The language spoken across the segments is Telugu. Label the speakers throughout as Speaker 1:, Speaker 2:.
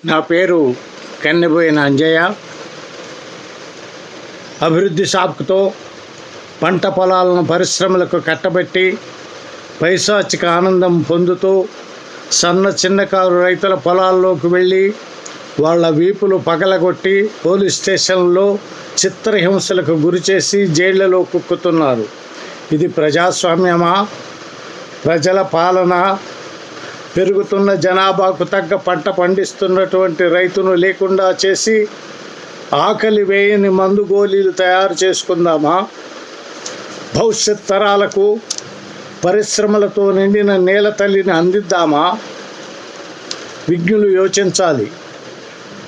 Speaker 1: నా పేరు కన్నెబోయిన అంజయ్య. అభివృద్ధి సాకుతో పంట పొలాలను పరిశ్రమలకు కట్టబెట్టి పైశాచిక ఆనందం పొందుతూ చిన్నకారు రైతుల పొలాల్లోకి వెళ్ళి వాళ్ళ వీపులు పగలగొట్టి పోలీస్ స్టేషన్లో చిత్రహింసలకు గురిచేసి జైళ్లలో కుక్కుతున్నారు. ఇది ప్రజాస్వామ్యమా? ప్రజల పాలన? పెరుగుతున్న జనాభాకు తగ్గ పంట పండిస్తున్నటువంటి రైతును లేకుండా చేసి ఆకలి వేయని మందు గోళీలు తయారు చేసుకుందామా? భవిష్యత్ తరాలకు పరిశ్రమలతో నిండిన నేల తల్లిని అందిద్దామా? విజ్ఞులు యోచించాలి.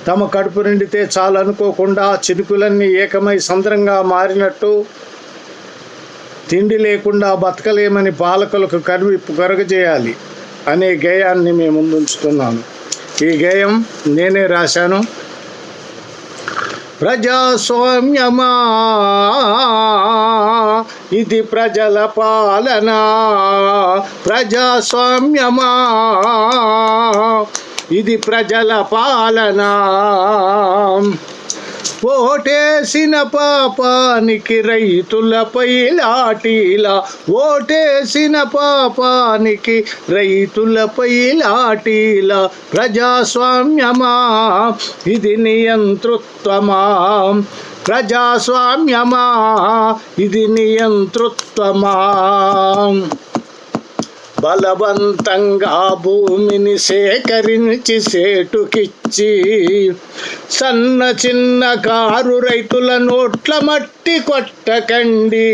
Speaker 1: తమ కడుపు నిండితే చాలు అనుకోకుండా చినుకులన్నీ ఏకమై సంద్రంగా మారినట్టు తిండి లేకుండా బతకలేమని పాలకులకు కనువిప్పు కరగజేయాలి అనే గేయాన్ని మేము ముందుంచుతున్నాను. ఈ గేయం నేనే రాశాను. ప్రజాస్వామ్యమా ఇది ప్రజల పాలన, ప్రజాస్వామ్యమా ఇది ప్రజల పాలన. ఓటేసిన పాపానికి రైతులపై లాఠీలా, ఓటేసిన పాపానికి రైతులపై లాఠీలా. ప్రజాస్వామ్యమా ఇది నియంతృత్వమా, ప్రజాస్వామ్యమా ఇది నియంతృత్వమా. బలవంతంగా భూమిని సేకరించి సేటుకిచ్చి చిన్న కారు రైతుల నోట్ల మట్టి కొట్టకండి.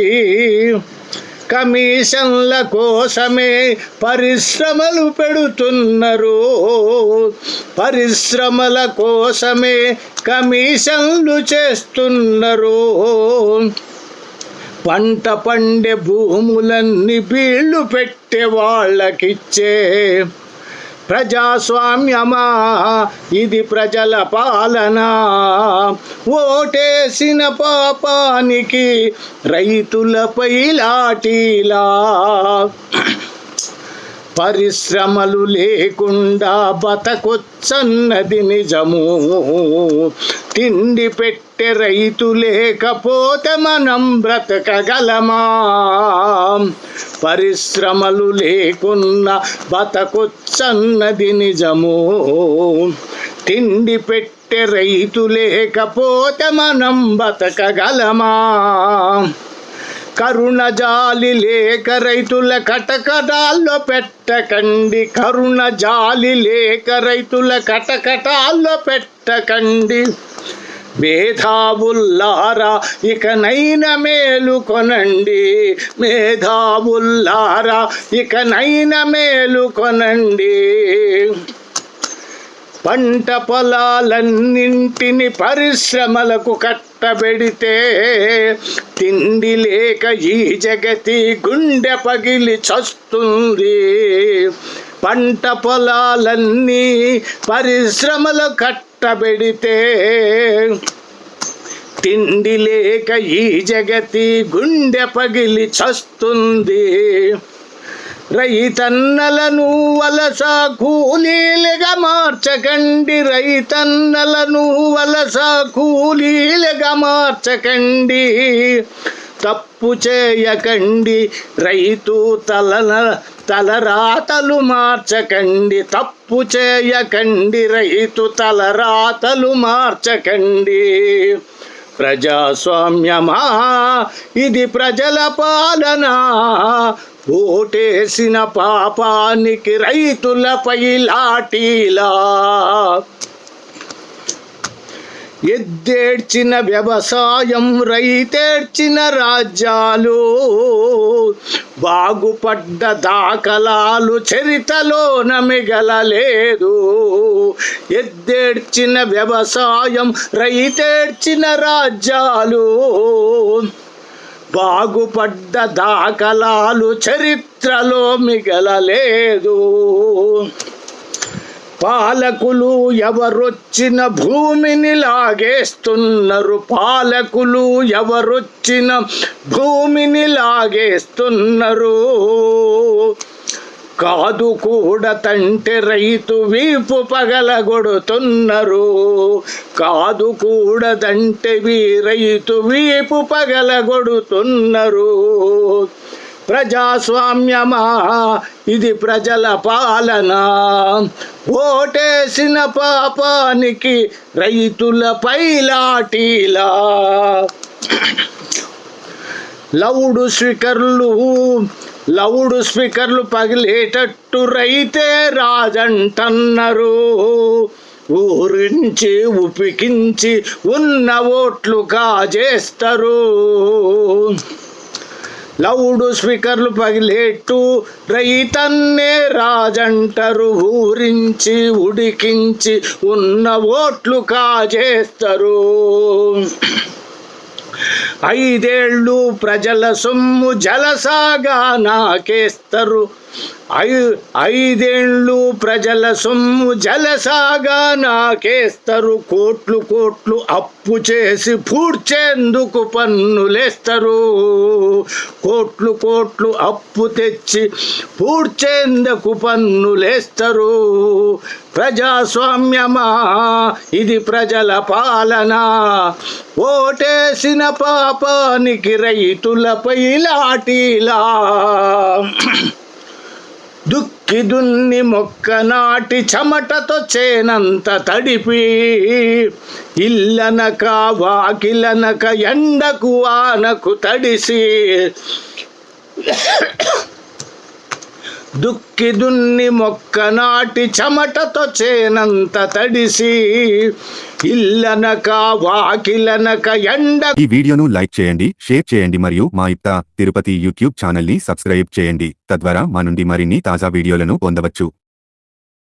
Speaker 1: కమిషన్ల కోసమే పరిశ్రమలు పెడుతున్నారు, పరిశ్రమల కోసమే కమిషన్లు చేస్తున్నారు. పంట పండే భూములన్నీ బీళ్లు పెట్టే వాళ్ళకిచ్చే. ప్రజాస్వామ్యమా ఇది ప్రజల పాలన. ఓటేసిన పాపానికి రైతులపై లాఠీలా. పరిశ్రమలు లేకుండా బతకొచ్చన్నది నిజము. తిండి పెట్టే రైతు లేకపోతే మనం బ్రతకగలమా? పరిశ్రమలు లేకున్నా బతకొచ్చన్నది నిజము. తిండి పెట్టే రైతు లేకపోతే మనం బతకగలమా? కరుణ జాలి లేక రైతుల కటకటాల్లో పెట్టకండి, కరుణ జాలి లేక రైతుల కటకటాల్లో పెట్టకండి. మేధావుల్లారా ఇకనైనా మేలుకొనండి, మేధావుల్లారా ఇకనైనా మేలుకొనండి. పంట పొలాలన్నింటిని పరిశ్రమలకు కట్టబెడితే తిండి లేక ఈ జగతి గుండె పగిలి చస్తుంది. పంట పొలాలన్నీ పరిశ్రమలు కట్టబెడితే తిండి లేక ఈ జగతి గుండె పగిలి చస్తుంది. రైతన్నలను వలస కూలీలుగా మార్చకండి, రైతన్నలను వలస కూలీలుగా మార్చకండి. తప్పు చేయకండి, రైతు తలరాతలు మార్చకండి. తప్పు చేయకండి, రైతు తలరాతలు మార్చకండి. ప్రజాస్వామ్యమా ఇది ప్రజల పాలన. ఓటేసిన పాపానికి రైతులపై లాఠీలా. ఎద్దేడ్చిన వ్యవసాయం రైతేడ్చిన రాజ్యాలు. బాగుపడ్డ దాఖలాలు చరితలోన మిగలలేదు. ఎద్దేడ్చిన వ్యవసాయం రైతేడ్చిన రాజ్యాలు. బాగుపడ్డ దాఖలాలు చరిత్రలో మిగలలేదు. పాలకులు ఎవరొచ్చిన భూమిని లాగేస్తున్నారు, పాలకులు ఎవరొచ్చిన భూమిని లాగేస్తున్నారు. కాదు కూడతంటే రైతు వీపు పగలగొడుతున్నారు. కాదు కూడదంటే రైతు వీపు పగలగొడుతున్నారు. ప్రజాస్వామ్యమా ఇది ప్రజల పాలన, ఓటేసిన పాపానికి రైతులపై లాఠీలా. లౌడ్ స్పీకర్లు పగిలేటట్టు రైతే రాజంటన్నారు. ఊరించి ఉపికించి ఉన్న ఓట్లు కాజేస్తారు. లౌడ్ స్పీకర్లు పగిలేట్టు రైతన్నే రాజంటారు. ఊరించి ఉడికించి ఉన్న ఓట్లు కాజేస్తారు. 5 ఏళ్ళు ప్రజల సొమ్ము జలసాగా నాకేస్తారు. 5 ఏళ్ళు ప్రజల సొమ్ము జలసాగా నాకేస్తారు. కోట్లు అప్పు చేసి పూడ్చేందుకు పన్నులేస్తారు. కోట్లు అప్పు తెచ్చి పూడ్చేందుకు పన్నులేస్తారు. ప్రజాస్వామ్యమా ఇది ప్రజల పాలన, ఓటేసిన పాపానికి రైతులపై లాఠీలా. దుక్కి దున్ని మొక్క నాటి చెమటతో చేనంత తడిపి, ఇల్లనక వాకిలనక ఎండకు వానకు తడిసి, దుక్కి దున్ని మొక్క నాటి చెమటతో చేనంత తడిసి, ఇల్లనక వాకిలనక ఎండ.
Speaker 2: ఈ వీడియోను లైక్ చేయండి, షేర్ చేయండి మరియు మా ఇప్తా తిరుపతి యూట్యూబ్ ఛానల్ ని సబ్స్క్రైబ్ చేయండి. తద్వారా మా నుండి మరిన్ని తాజా వీడియోలను పొందవచ్చు.